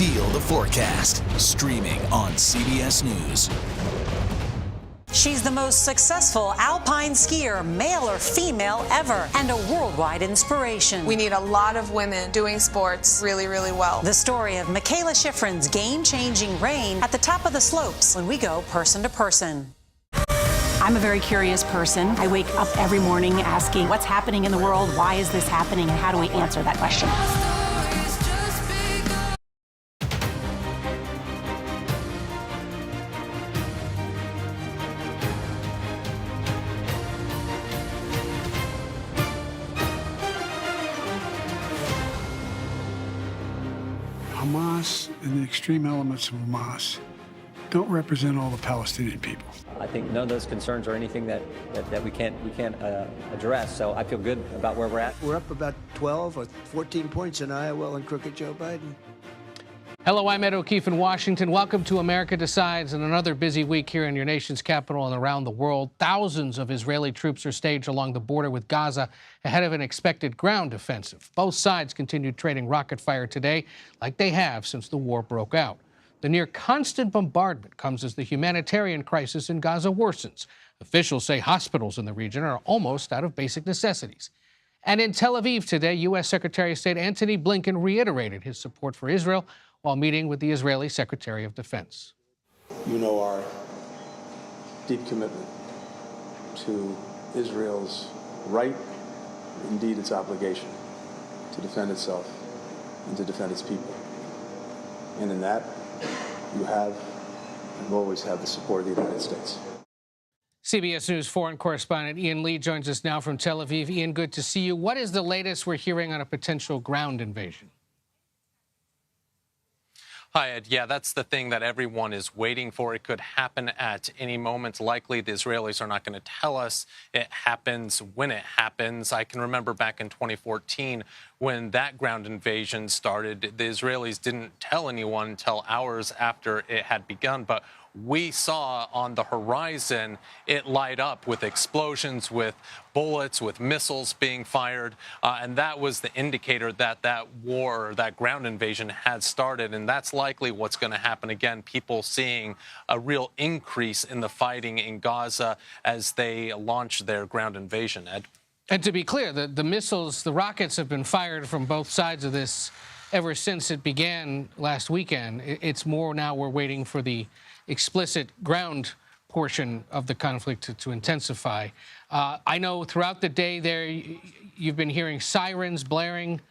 Feel the forecast, streaming on CBS News. She's the most successful alpine skier, male or female, ever, and a worldwide inspiration. We need a lot of women doing sports really, really well. The story of Michaela Schifrin's game-changing reign at the top of the slopes when we go person to person. I'm a very curious person. I wake up every morning asking what's happening in the world, why is this happening, and how do we answer that question? Hamas and the extreme elements of Hamas don't represent all the Palestinian people. I think none of those concerns are anything that we can't address. So I feel good about where we're at. We're up about 12 or 14 points in Iowa and crooked Joe Biden. Hello, I'm Ed O'Keefe in Washington. Welcome to America Decides and another busy week here in your nation's capital and around the world. Thousands of Israeli troops are staged along the border with Gaza ahead of an expected ground offensive. Both sides continued trading rocket fire today like they have since the war broke out. The near constant bombardment comes as the humanitarian crisis in Gaza worsens. Officials say hospitals in the region are almost out of basic necessities. And in Tel Aviv today, U.S. Secretary of State Antony Blinken reiterated his support for Israel while meeting with the Israeli Secretary of Defense. You know our deep commitment to Israel's right, indeed its obligation, to defend itself and to defend its people. And in that, you have and will always have the support of the United States. CBS News foreign correspondent Ian Lee joins us now from Tel Aviv. Ian, good to see you. What is the latest we're hearing on a potential ground invasion? Hi, Ed. Yeah, that's the thing that everyone is waiting for. It could happen at any moment. Likely, the Israelis are not going to tell us it happens when it happens. I can remember back in 2014 when that ground invasion started. The Israelis didn't tell anyone until hours after it had begun. But we saw on the horizon it light up with explosions, with bullets, with missiles being fired. And that was the indicator that that war, that ground invasion had started. And that's likely what's going to happen again. People seeing a real increase in the fighting in Gaza as they launch their ground invasion, Ed. And to be clear, the missiles, the rockets have been fired from both sides of this ever since it began last weekend. It's more now we're waiting for the explicit ground portion of the conflict to intensify. I know throughout the day there, you've been hearing sirens blaring,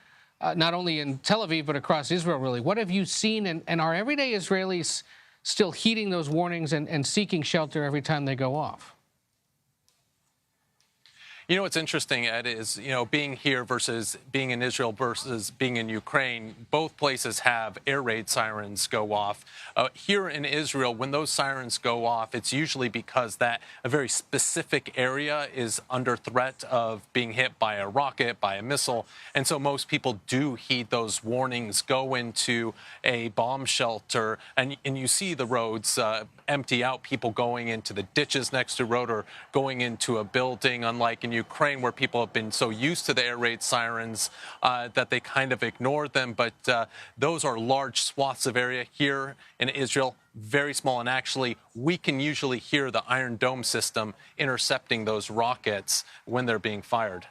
not only in Tel Aviv, but across Israel, really. What have you seen? And are everyday Israelis still heeding those warnings and seeking shelter every time they go off? You know, what's interesting, Ed, is, being here versus being in Israel versus being in Ukraine, both places have air raid sirens go off. Here in Israel, when those sirens go off, it's usually because that a very specific area is under threat of being hit by a rocket, by a missile. And so most people do heed those warnings, go into a bomb shelter, and you see the roads empty out, people going into the ditches next to a road or going into a building, unlike in Ukraine, where people have been so used to the air raid sirens that they kind of ignored them. But those are large swaths of area. Here in Israel, very small. And actually, we can usually hear the Iron Dome system intercepting those rockets when they're being fired.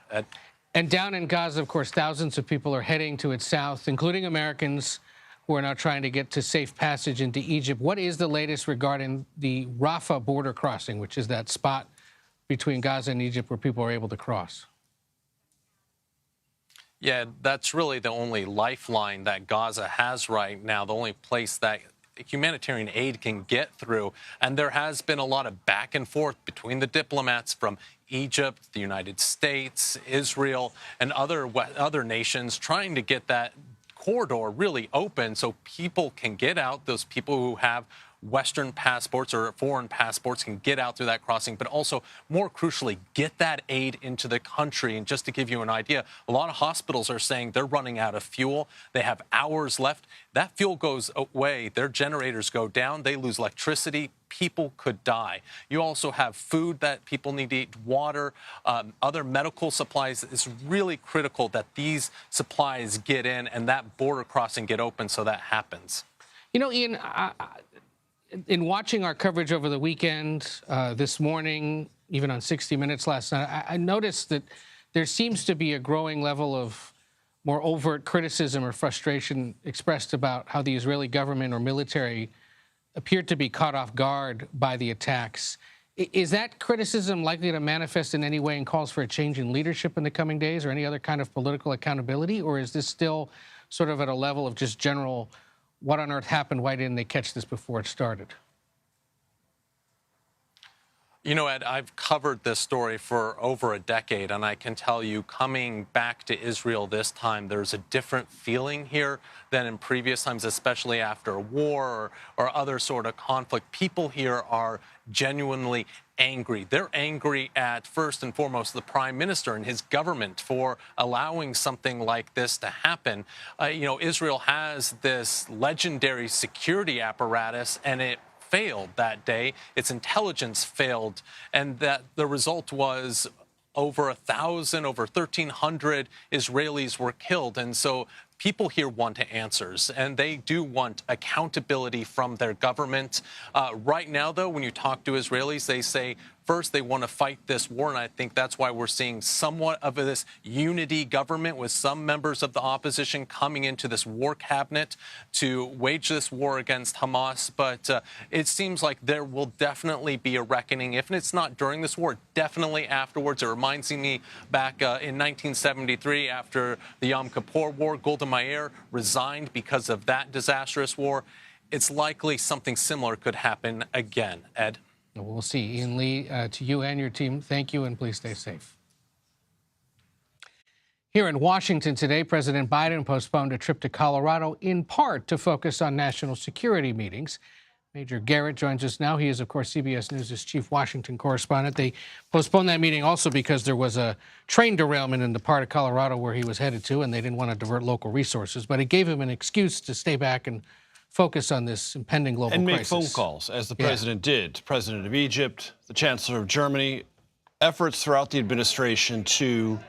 And down in Gaza, of course, thousands of people are heading to its south, including Americans who are now trying to get to safe passage into Egypt. What is the latest regarding the Rafah border crossing, which is that spot between Gaza and Egypt where people are able to cross? Yeah, that's really the only lifeline that Gaza has right now, the only place that humanitarian aid can get through. And there has been a lot of back and forth between the diplomats from Egypt, the United States, Israel, and other nations trying to get that corridor really open so people can get out, those people who have Western passports or foreign passports can get out through that crossing, but also, more crucially, get that aid into the country. And just to give you an idea, a lot of hospitals are saying they're running out of fuel. They have hours left. That fuel goes away. Their generators go down. They lose electricity. People could die. You also have food that people need to eat, water, other medical supplies. It's really critical that these supplies get in and that border crossing get open so that happens. You know, Ian, in watching our coverage over the weekend, this morning, even on 60 Minutes last night, I noticed that there seems to be a growing level of more overt criticism or frustration expressed about how the Israeli government or military appeared to be caught off guard by the attacks. Is that criticism likely to manifest in any way and calls for a change in leadership in the coming days or any other kind of political accountability? Or is this still sort of at a level of just general, what on earth happened? Why didn't they catch this before it started? You know, Ed, I've covered this story for over a decade, and I can tell you, coming back to Israel this time, there's a different feeling here than in previous times, especially after a war or other sort of conflict. People here are genuinely angry. They're angry at, first and foremost, the prime minister and his government for allowing something like this to happen. You know, Israel has this legendary security apparatus, and it failed that day. Its intelligence failed, and that the result was over 1,000, over 1,300 Israelis were killed. And so people here want answers, and they do want accountability from their government. Right now, though, when you talk to Israelis, they say, first, they want to fight this war, and I think that's why we're seeing somewhat of this unity government with some members of the opposition coming into this war cabinet to wage this war against Hamas. But it seems like there will definitely be a reckoning, if it's not during this war, definitely afterwards. It reminds me back in 1973, after the Yom Kippur War, Golda Meir resigned because of that disastrous war. It's likely something similar could happen again, Ed. We'll see. Ian Lee, to you and your team, thank you, and please stay safe. Here in Washington today, President Biden postponed a trip to Colorado in part to focus on national security meetings. Major Garrett joins us now. He is, of course, CBS News' chief Washington correspondent. They postponed that meeting also because there was a train derailment in the part of Colorado where he was headed to, and they didn't want to divert local resources. But it gave him an excuse to stay back and focus on this impending global crisis. And make phone calls, as the president did. President of Egypt, the Chancellor of Germany, efforts throughout the administration to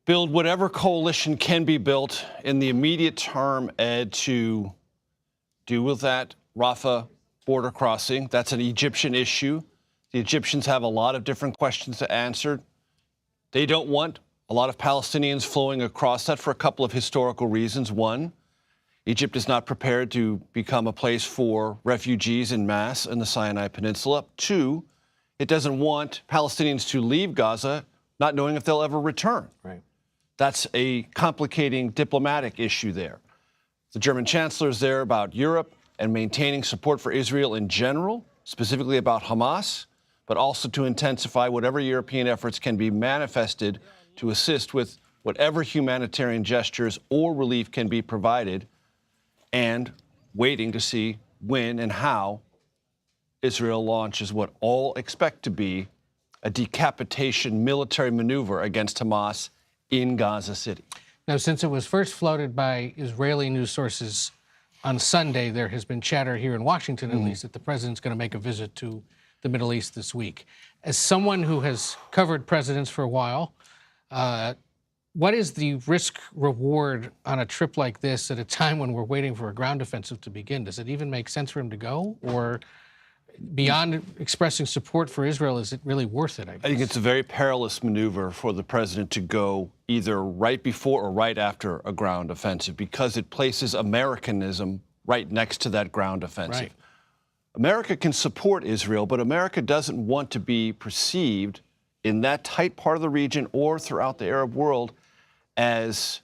build whatever coalition can be built in the immediate term, Ed, to deal with that Rafah border crossing. That's an Egyptian issue. The Egyptians have a lot of different questions to answer. They don't want a lot of Palestinians flowing across that for a couple of historical reasons. One, Egypt is not prepared to become a place for refugees en masse in the Sinai Peninsula. Two, it doesn't want Palestinians to leave Gaza not knowing if they'll ever return. Right. That's a complicating diplomatic issue there. The German chancellor is there about Europe and maintaining support for Israel in general, specifically about Hamas, but also to intensify whatever European efforts can be manifested to assist with whatever humanitarian gestures or relief can be provided, and waiting to see when and how Israel launches what all expect to be a decapitation military maneuver against Hamas in Gaza City. Now, since it was first floated by Israeli news sources on Sunday, there has been chatter here in Washington, at least, that the president's going to make a visit to the Middle East this week. As someone who has covered presidents for a while, what is the risk-reward on a trip like this at a time when we're waiting for a ground offensive to begin? Does it even make sense for him to go? Or beyond expressing support for Israel, is it really worth it? I think it's a very perilous maneuver for the president to go either right before or right after a ground offensive, because it places Americanism right next to that ground offensive. Right. America can support Israel, but America doesn't want to be perceived in that tight part of the region or throughout the Arab world as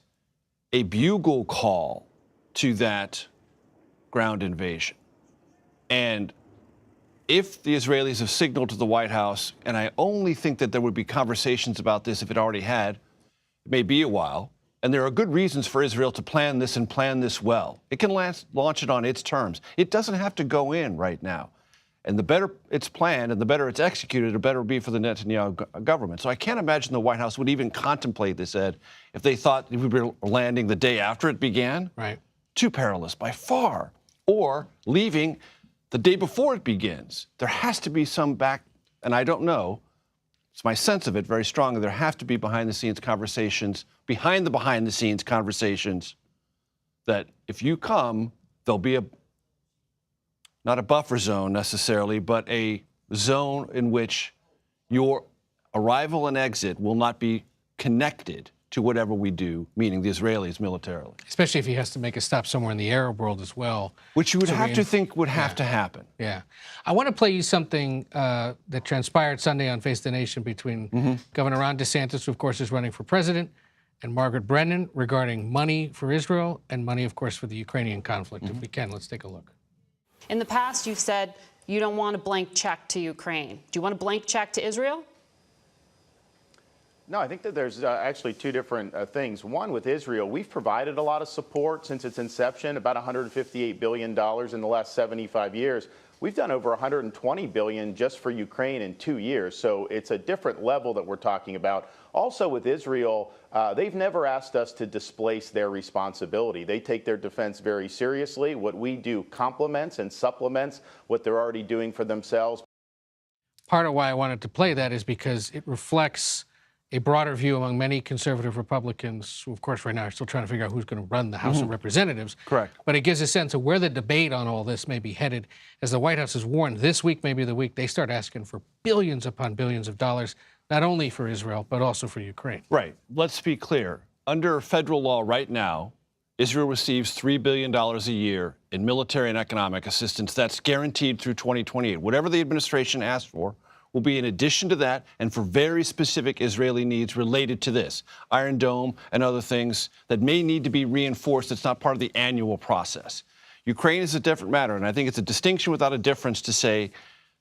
a bugle call to that ground invasion. And if the Israelis have signaled to the White House, and I only think that there would be conversations about this if it already had, it may be a while, And there are good reasons for Israel to plan this and plan this well. It can launch it on its terms. It doesn't have to go in right now. And the better it's planned and the better it's executed, the better it will be for the Netanyahu government. So I can't imagine the White House would even contemplate this, Ed, if they thought we were landing the day after it began. Right. Too perilous by far. Or leaving the day before it begins. There has to be some and I don't know, it's my sense of it very strongly, there have to be behind-the-scenes conversations, behind-the-scenes conversations that if you come, there'll be not a buffer zone necessarily, but a zone in which your arrival and exit will not be connected to whatever we do, meaning the Israelis militarily. Especially if he has to make a stop somewhere in the Arab world as well. Which you would have to think would have to happen. Yeah. I want to play you something that transpired Sunday on Face the Nation between Governor Ron DeSantis, who of course is running for president, and Margaret Brennan regarding money for Israel and money, of course, for the Ukrainian conflict. If we can, let's take a look. In the past, you've said you don't want a blank check to Ukraine. Do you want a blank check to Israel? No, I think that there's actually two different things. One, with Israel, we've provided a lot of support since its inception, about $158 billion in the last 75 years. We've done over $120 billion just for Ukraine in 2 years. So it's a different level that we're talking about. Also with Israel, they've never asked us to displace their responsibility. They take their defense very seriously. What we do complements and supplements what they're already doing for themselves. Part of why I wanted to play that is because it reflects a broader view among many conservative Republicans, who, of course, right now are still trying to figure out who's going to run the House of Representatives. Correct. But it gives a sense of where the debate on all this may be headed, as the White House has warned this week, maybe the week, they start asking for billions upon billions of dollars, not only for Israel, but also for Ukraine. Right. Let's be clear. Under federal law right now, Israel receives $3 billion a year in military and economic assistance. That's guaranteed through 2028. Whatever the administration asks for will be in addition to that and for very specific Israeli needs related to this. Iron Dome and other things that may need to be reinforced. It's not part of the annual process. Ukraine is a different matter, and I think it's a distinction without a difference to say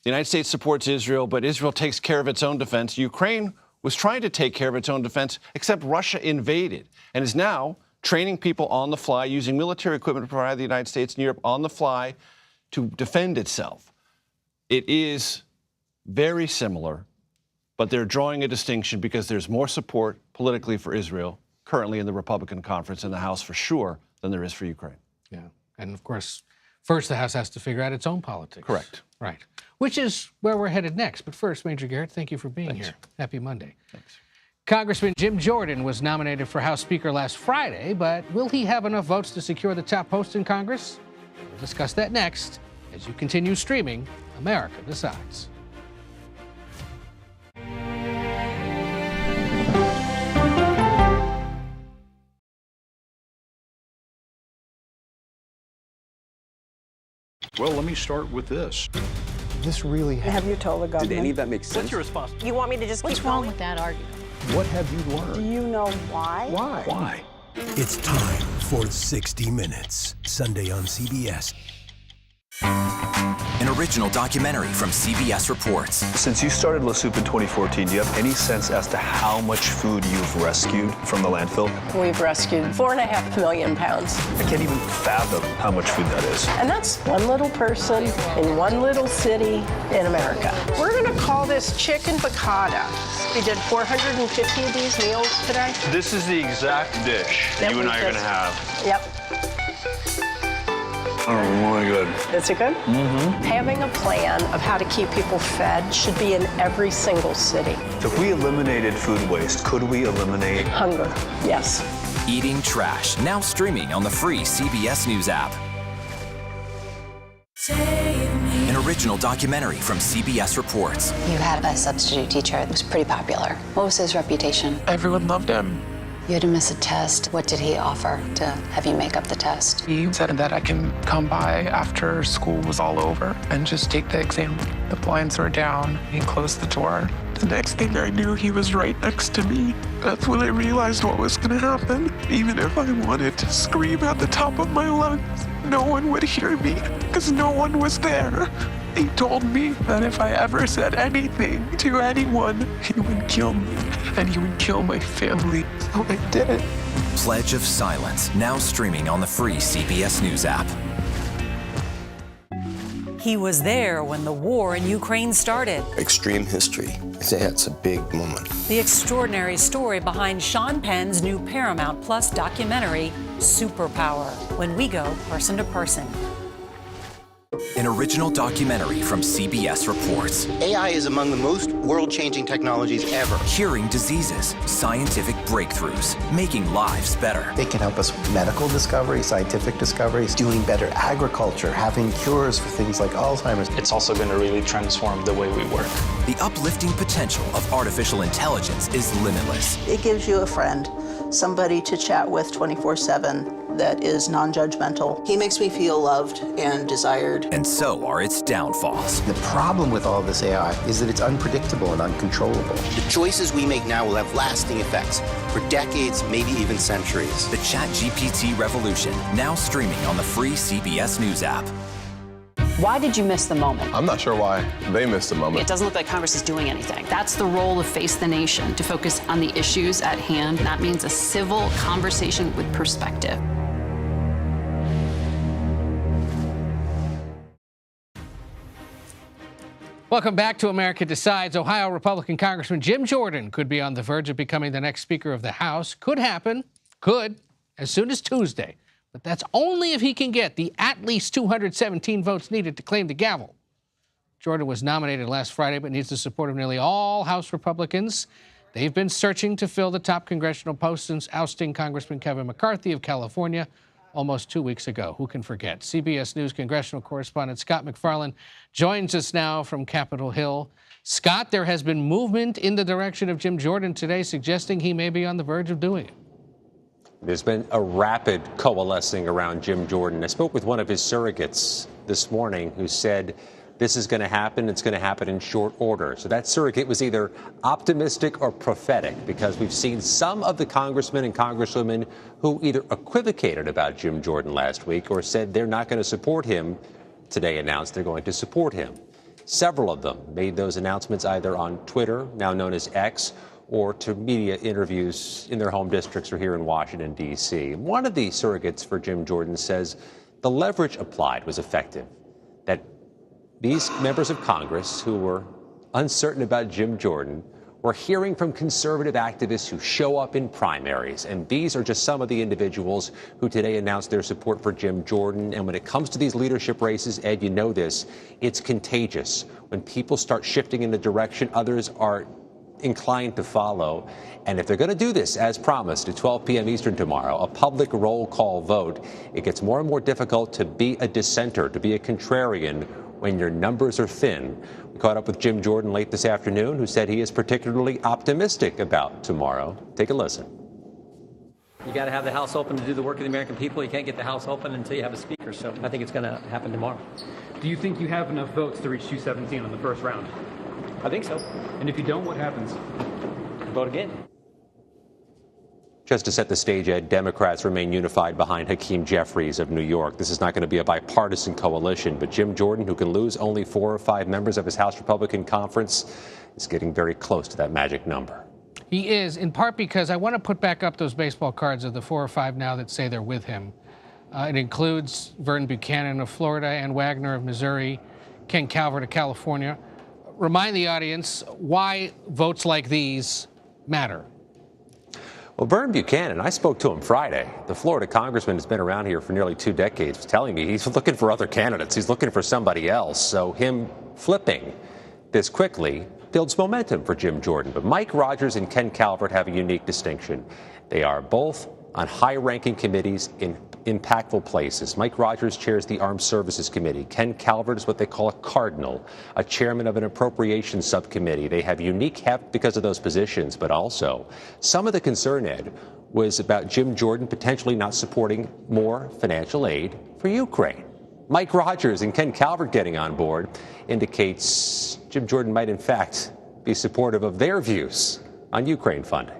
the United States supports Israel, but Israel takes care of its own defense. Ukraine was trying to take care of its own defense, except Russia invaded and is now training people on the fly, using military equipment provided by the United States and Europe on the fly to defend itself. It is very similar, but they're drawing a distinction because there's more support politically for Israel currently in the Republican conference in the House for sure than there is for Ukraine. Yeah, and of course, first the House has to figure out its own politics. Correct. Right, which is where we're headed next. But first, Major Garrett, thank you for being here. Happy Monday. Thanks. Congressman Jim Jordan was nominated for House Speaker last Friday, but will he have enough votes to secure the top post in Congress? We'll discuss that next as you continue streaming America Decides. Well, let me start with this. This really happened. Have you told the government? Did any of that make sense? What's your response? You want me to just What's keep wrong going? with that argument? What have you learned? Do you know why? Why? Why? It's time for 60 Minutes, Sunday on CBS. An original documentary from CBS Reports. Since you started La Soup in 2014, do you have any sense as to how much food you've rescued from the landfill? We've rescued 4.5 million pounds. I can't even fathom how much food that is. And that's one little person in one little city in America. We're going to call this chicken piccata. We did 450 of these meals today. This is the exact dish that you and I are going to have. Yep. Oh, my God. Is it good? Mm-hmm. Having a plan of how to keep people fed should be in every single city. If we eliminated food waste, could we eliminate hunger? Yes. Eating Trash, now streaming on the free CBS News app. An original documentary from CBS Reports. You had a substitute teacher that was pretty popular. What was his reputation? Everyone loved him. You had to miss a test. What did he offer to have you make up the test? He said that I can come by after school was all over and just take the exam. The blinds were down. He closed the door. The next thing I knew, he was right next to me. That's when I realized what was going to happen. Even if I wanted to scream at the top of my lungs, no one would hear me because no one was there. He told me that if I ever said anything to anyone, he would kill me and he would kill my family. So I did it. Pledge of Silence, now streaming on the free CBS News app. He was there when the war in Ukraine started. Extreme history. It's a big moment. The extraordinary story behind Sean Penn's new Paramount Plus documentary, Superpower, when we go person to person. An original documentary from CBS reports. AI is among the most world-changing technologies ever. Curing diseases, scientific breakthroughs, making lives better. They can help us with medical discoveries, scientific discoveries, doing better agriculture, having cures for things like Alzheimer's. It's also going to really transform the way we work. The uplifting potential of artificial intelligence is limitless. It gives you a friend, somebody to chat with 24/7 that is non-judgmental. He makes me feel loved and desired. And so are its downfalls. The problem with all this AI is that it's unpredictable and uncontrollable. The choices we make now will have lasting effects for decades, maybe even centuries. The ChatGPT revolution, now streaming on the free CBS News app. Why did you miss the moment? I'm not sure why they missed the moment. It doesn't look like Congress is doing anything. That's the role of Face the Nation, to focus on the issues at hand. That means a civil conversation with perspective. Welcome back to America Decides. Ohio Republican Congressman Jim Jordan could be on the verge of becoming the next Speaker of the House. Could happen, as soon as Tuesday. But that's only if he can get the at least 217 votes needed to claim the gavel. Jordan was nominated last Friday, but needs the support of nearly all House Republicans. They've been searching to fill the top congressional post since ousting Congressman Kevin McCarthy of California almost 2 weeks ago. Who can forget? CBS News congressional correspondent Scott McFarland joins us now from Capitol Hill. Scott, there has been movement in the direction of Jim Jordan today, suggesting he may be on the verge of doing it. There's been a rapid coalescing around Jim Jordan. I spoke with one of his surrogates this morning who said this is going to happen. It's going to happen in short order. So that surrogate was either optimistic or prophetic, because we've seen some of the congressmen and congresswomen who either equivocated about Jim Jordan last week or said they're not going to support him. Today announced they're going to support him. Several of them made those announcements either on Twitter, now known as X, or to media interviews in their home districts or here in Washington, D.C. One of the surrogates for Jim Jordan says the leverage applied was effective, that these members of Congress who were uncertain about Jim Jordan were hearing from conservative activists who show up in primaries. And these are just some of the individuals who today announced their support for Jim Jordan. And when it comes to these leadership races, Ed, you know this, it's contagious. When people start shifting in a direction, others are inclined to follow. And if they're going to do this, as promised, at 12 p.m. Eastern tomorrow, a public roll call vote, it gets more and more difficult to be a dissenter, to be a contrarian when your numbers are thin. We caught up with Jim Jordan late this afternoon, who said he is particularly optimistic about tomorrow. Take a listen. You got to have the House open to do the work of the American people. You can't get the House open until you have a speaker. So I think it's going to happen tomorrow. Do you think you have enough votes to reach 217 on the first round? I think so. And if you don't, what happens? Vote again. Just to set the stage, Ed, Democrats remain unified behind Hakeem Jeffries of New York. This is not going to be a bipartisan coalition, but Jim Jordan, who can lose only 4 or 5 members of his House Republican conference, is getting very close to that magic number. He is, in part because I want to put back up those baseball cards of the 4 or 5 now that say they're with him. It includes Vernon Buchanan of Florida, Ann Wagner of Missouri, Ken Calvert of California. Remind the audience why votes like these matter. Well, Vernon Buchanan, I spoke to him Friday. The Florida congressman has been around here for nearly 2 decades, was telling me he's looking for other candidates. He's looking for somebody else. So him flipping this quickly builds momentum for Jim Jordan. But Mike Rogers and Ken Calvert have a unique distinction. They are both on high-ranking committees in impactful places. Mike Rogers chairs the Armed Services Committee. Ken Calvert is what they call a cardinal, a chairman of an appropriations subcommittee. They have unique heft because of those positions, but also some of the concern, Ed, was about Jim Jordan potentially not supporting more financial aid for Ukraine. Mike Rogers and Ken Calvert getting on board indicates Jim Jordan might, in fact, be supportive of their views on Ukraine funding.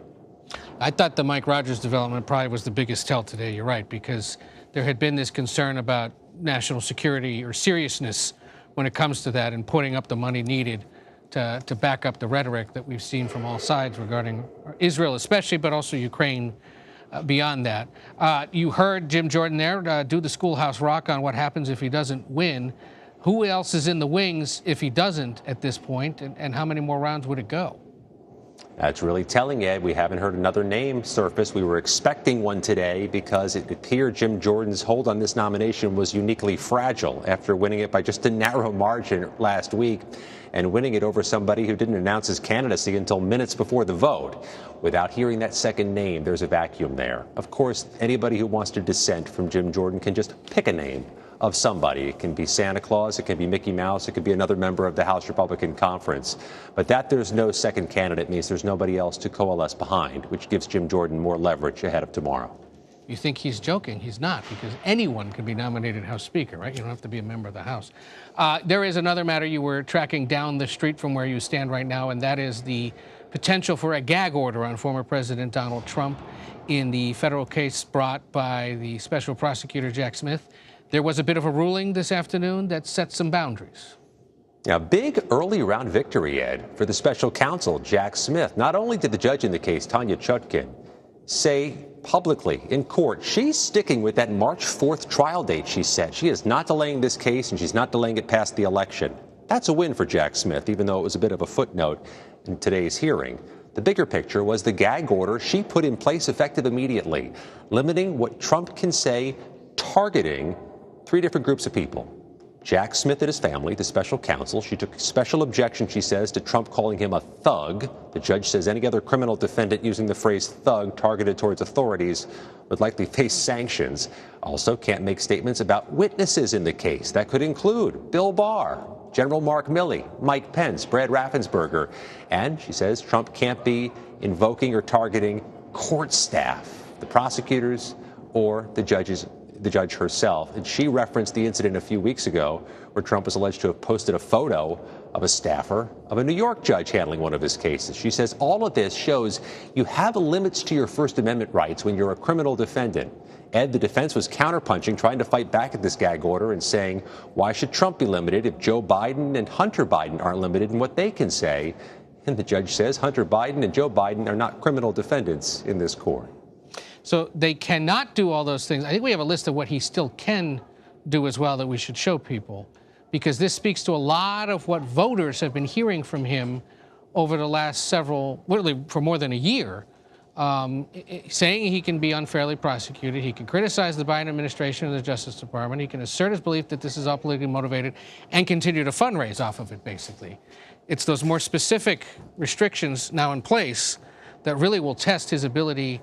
I thought the Mike Rogers development probably was the biggest tell today. You're right, because there had been this concern about national security or seriousness when it comes to that and putting up the money needed to back up the rhetoric that we've seen from all sides regarding Israel especially, but also Ukraine beyond that. You heard Jim Jordan there do the Schoolhouse Rock on what happens if he doesn't win. Who else is in the wings if he doesn't at this point, and how many more rounds would it go? That's really telling, Ed. We haven't heard another name surface. We were expecting one today because it appeared Jim Jordan's hold on this nomination was uniquely fragile after winning it by just a narrow margin last week and winning it over somebody who didn't announce his candidacy until minutes before the vote. Without hearing that second name, there's a vacuum there. Of course, anybody who wants to dissent from Jim Jordan can just pick a name of somebody. It can be Santa Claus, it can be Mickey Mouse, it could be another member of the House Republican Conference. But that there's no second candidate means there's nobody else to coalesce behind, which gives Jim Jordan more leverage ahead of tomorrow. You think he's joking? He's not, because anyone can be nominated House Speaker, right? You don't have to be a member of the House. There is another matter you were tracking down the street from where you stand right now, and that is the potential for a gag order on former President Donald Trump in the federal case brought by the special prosecutor Jack Smith. There was a bit of a ruling this afternoon that set some boundaries. Now, big early round victory, Ed, for the special counsel, Jack Smith. Not only did the judge in the case, Tanya Chutkin, say publicly in court she's sticking with that March 4th trial date she set. She is not delaying this case, and she's not delaying it past the election. That's a win for Jack Smith, even though it was a bit of a footnote in today's hearing. The bigger picture was the gag order she put in place effective immediately, limiting what Trump can say, targeting 3 different groups of people. Jack Smith and his family, the special counsel. She took special objection, she says, to Trump calling him a thug. The judge says any other criminal defendant using the phrase thug targeted towards authorities would likely face sanctions. Also can't make statements about witnesses in the case. That could include Bill Barr, General Mark Milley, Mike Pence, Brad Raffensperger. And she says Trump can't be invoking or targeting court staff, the prosecutors, or the judge herself. And she referenced the incident a few weeks ago where Trump was alleged to have posted a photo of a staffer of a New York judge handling one of his cases. She says all of this shows you have limits to your First Amendment rights when you're a criminal defendant. Ed, the defense was counterpunching, trying to fight back at this gag order and saying, why should Trump be limited if Joe Biden and Hunter Biden aren't limited in what they can say? And the judge says Hunter Biden and Joe Biden are not criminal defendants in this court. So they cannot do all those things. I think we have a list of what he still can do as well that we should show people, because this speaks to a lot of what voters have been hearing from him over the last literally for more than a year, saying he can be unfairly prosecuted. He can criticize the Biden administration and the Justice Department. He can assert his belief that this is all politically motivated and continue to fundraise off of it, basically. It's those more specific restrictions now in place that really will test his ability,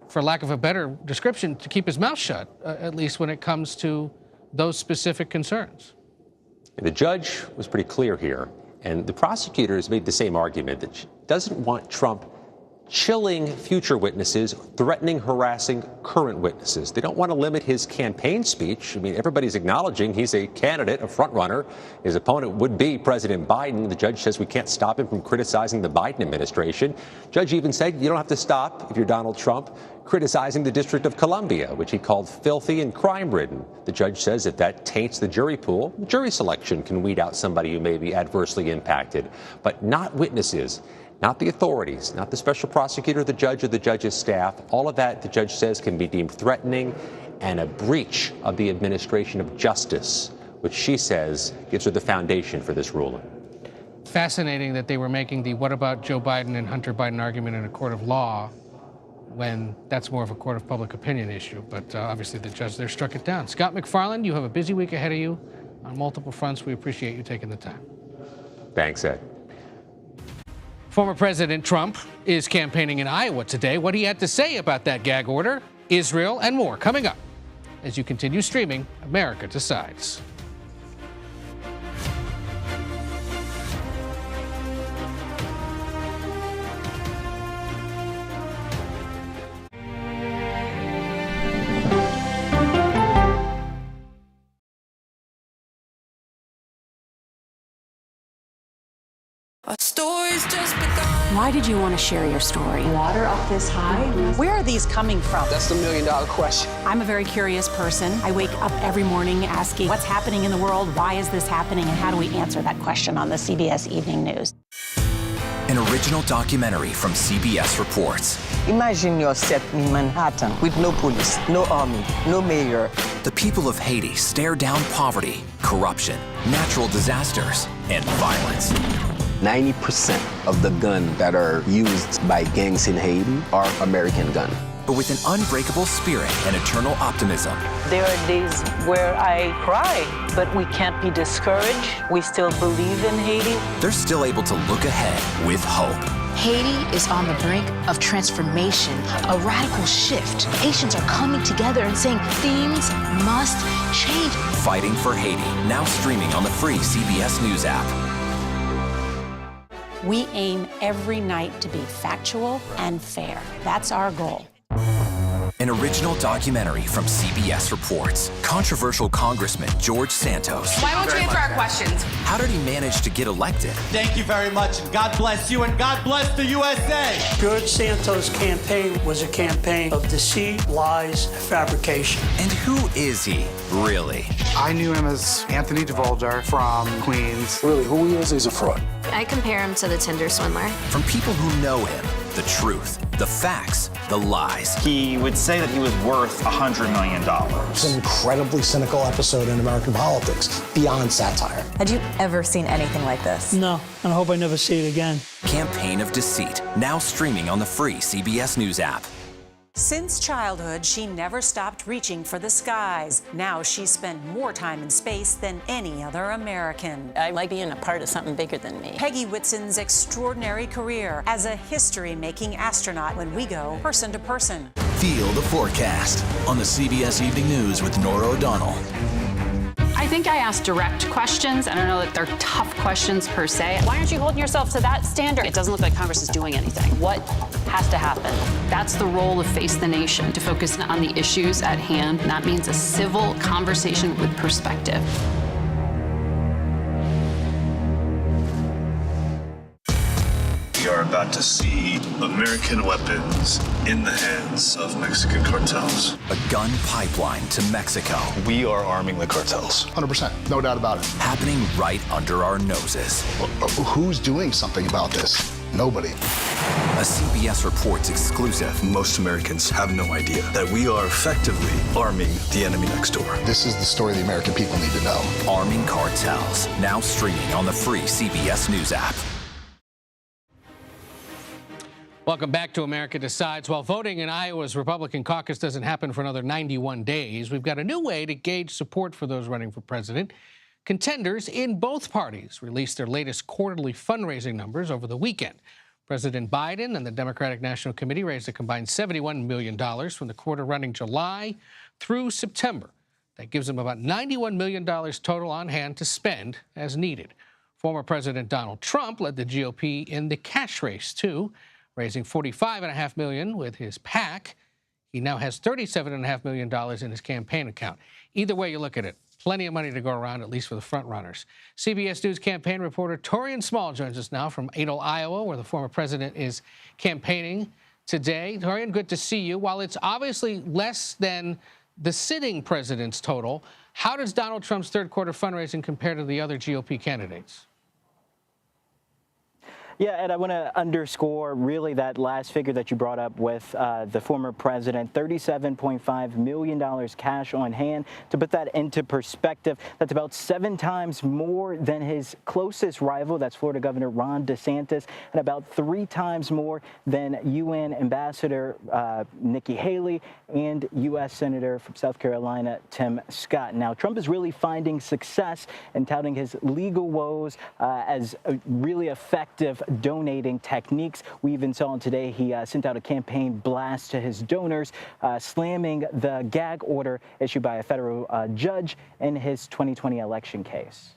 for lack of a better description, to keep his mouth shut, at least when it comes to those specific concerns. The judge was pretty clear here, and the prosecutors made the same argument that she doesn't want Trump chilling future witnesses, threatening, harassing current witnesses. They don't want to limit his campaign speech. I mean, everybody's acknowledging he's a candidate, a frontrunner. His opponent would be President Biden. The judge says we can't stop him from criticizing the Biden administration. Judge even said you don't have to stop, if you're Donald Trump, criticizing the District of Columbia, which he called filthy and crime-ridden. The judge says if that taints the jury pool, jury selection can weed out somebody who may be adversely impacted, but not witnesses. Not the authorities, not the special prosecutor, the judge, or the judge's staff. All of that, the judge says, can be deemed threatening and a breach of the administration of justice, which she says gives her the foundation for this ruling. Fascinating that they were making the what about Joe Biden and Hunter Biden argument in a court of law when that's more of a court of public opinion issue. But obviously the judge there struck it down. Scott McFarland, you have a busy week ahead of you on multiple fronts. We appreciate you taking the time. Thanks, Ed. Former President Trump is campaigning in Iowa today. What he had to say about that gag order, Israel, and more coming up as you continue streaming America Decides. Our story's just begun. Why did you want to share your story? Water up this high? Where are these coming from? That's the million-dollar question. I'm a very curious person. I wake up every morning asking, what's happening in the world? Why is this happening? And how do we answer that question on the CBS Evening News? In a original documentary from CBS Reports. Imagine yourself in Manhattan with no police, no army, no mayor. The people of Haiti stare down poverty, corruption, natural disasters, and violence. 90% of the guns that are used by gangs in Haiti are American guns. But with an unbreakable spirit and eternal optimism. There are days where I cry, but we can't be discouraged. We still believe in Haiti. They're still able to look ahead with hope. Haiti is on the brink of transformation, a radical shift. Nations are coming together and saying things must change. Fighting for Haiti, now streaming on the free CBS News app. We aim every night to be factual and fair. That's our goal. An original documentary from CBS Reports. Controversial Congressman George Santos. Why won't you answer our questions? How did he manage to get elected? Thank you very much, and God bless you, and God bless the USA. George Santos' campaign was a campaign of deceit, lies, fabrication. And who is he, really? I knew him as Anthony DeVolder from Queens. Really, who he is, he's a fraud. I compare him to the Tinder swindler. From people who know him, the truth, the facts, the lies. He would say that he was worth $100 million. It's an incredibly cynical episode in American politics, beyond satire. Had you ever seen anything like this? No, and I hope I never see it again. Campaign of Deceit, now streaming on the free CBS News app. Since childhood, she never stopped reaching for the skies. Now she's spent more time in space than any other American. I like being a part of something bigger than me. Peggy Whitson's extraordinary career as a history-making astronaut when we go person to person. Feel the forecast on the CBS Evening News with Norah O'Donnell. I think I asked direct questions. I don't know that they're tough questions per se. Why aren't you holding yourself to that standard? It doesn't look like Congress is doing anything. What has to happen? That's the role of Face the Nation, to focus on the issues at hand. And that means a civil conversation with perspective. We are about to see American weapons in the hands of Mexican cartels. A gun pipeline to Mexico. We are arming the cartels. 100%, no doubt about it. Happening right under our noses. Who's doing something about this? Nobody. A CBS Reports exclusive. Most Americans have no idea that we are effectively arming the enemy next door. This is the story the American people need to know. Arming cartels, now streaming on the free CBS News app. Welcome back to America Decides. While voting in Iowa's Republican caucus doesn't happen for another 91 days, we've got a new way to gauge support for those running for president. Contenders in both parties released their latest quarterly fundraising numbers over the weekend. President Biden and the Democratic National Committee raised a combined $71 million from the quarter running July through September. That gives them about $91 million total on hand to spend as needed. Former President Donald Trump led the GOP in the cash race, too, raising $45.5 million with his PAC. He now has $37.5 million in his campaign account. Either way you look at it, plenty of money to go around, at least for the front runners. CBS News campaign reporter Torian Small joins us now from Adel, Iowa, where the former president is campaigning today. Torian, good to see you. While it's obviously less than the sitting president's total, how does Donald Trump's third quarter fundraising compare to the other GOP candidates? Yeah, Ed, I want to underscore really that last figure that you brought up with the former president, $37.5 million cash on hand. To put that into perspective, that's about 7 times more than his closest rival, that's Florida Governor Ron DeSantis, and about 3 times more than UN Ambassador Nikki Haley and U.S. Senator from South Carolina Tim Scott. Now, Trump is really finding success in touting his legal woes as a really effective donating techniques. We even saw him today. He sent out a campaign blast to his donors, slamming the gag order issued by a federal judge in his 2020 election case.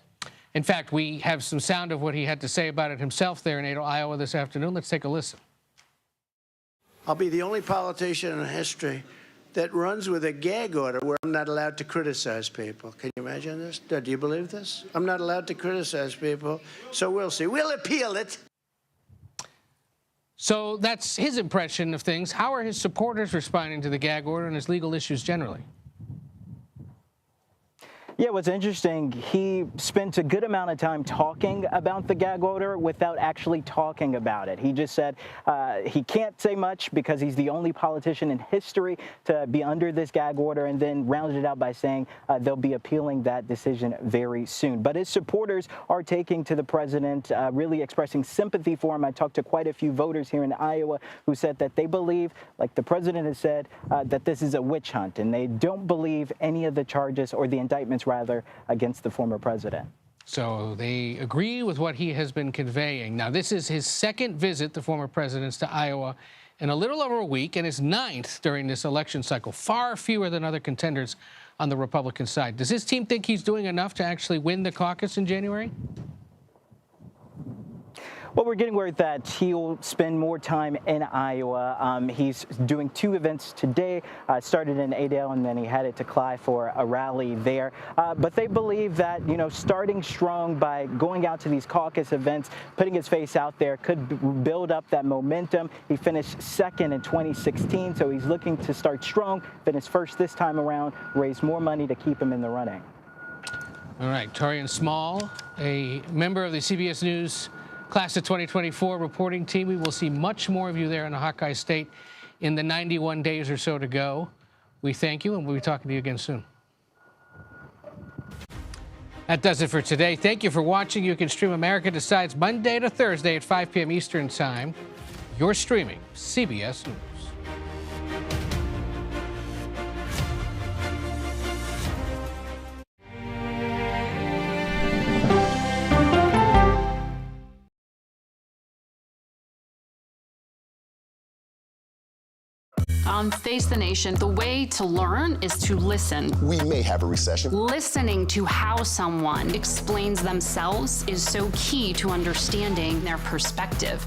In fact, we have some sound of what he had to say about it himself there in Adel, Iowa this afternoon. Let's take a listen. I'll be the only politician in history that runs with a gag order where I'm not allowed to criticize people. Can you imagine this? Do you believe this? I'm not allowed to criticize people, so we'll see. We'll appeal it. So that's his impression of things. How are his supporters responding to the gag order and his legal issues generally? Yeah, what's interesting, he spent a good amount of time talking about the gag order without actually talking about it. He just said he can't say much because he's the only politician in history to be under this gag order, and then rounded it out by saying they'll be appealing that decision very soon. But his supporters are taking to the president, really expressing sympathy for him. I talked to quite a few voters here in Iowa who said that they believe, like the president has said, that this is a witch hunt, and they don't believe any of the charges or the indictments rather, against the former president. So they agree with what he has been conveying. Now, this is his second visit, the former president's, to Iowa in a little over a week, and his ninth during this election cycle, far fewer than other contenders on the Republican side. Does his team think he's doing enough to actually win the caucus in January? Well, we're getting word that he'll spend more time in Iowa. He's doing 2 events today, started in Adel, and then he headed to Clive for a rally there. But they believe that, you know, starting strong by going out to these caucus events, putting his face out there, could build up that momentum. He finished second in 2016, so he's looking to start strong, finish first this time around, raise more money to keep him in the running. All right, Torian Small, a member of the CBS News Class of 2024 reporting team. We will see much more of you there in the Hawkeye State in the 91 days or so to go. We thank you, and we'll be talking to you again soon. That does it for today. Thank you for watching. You can stream America Decides Monday to Thursday at 5 p.m. Eastern Time. You're streaming CBS News. On Face the Nation, the way to learn is to listen. We may have a recession. Listening to how someone explains themselves is so key to understanding their perspective.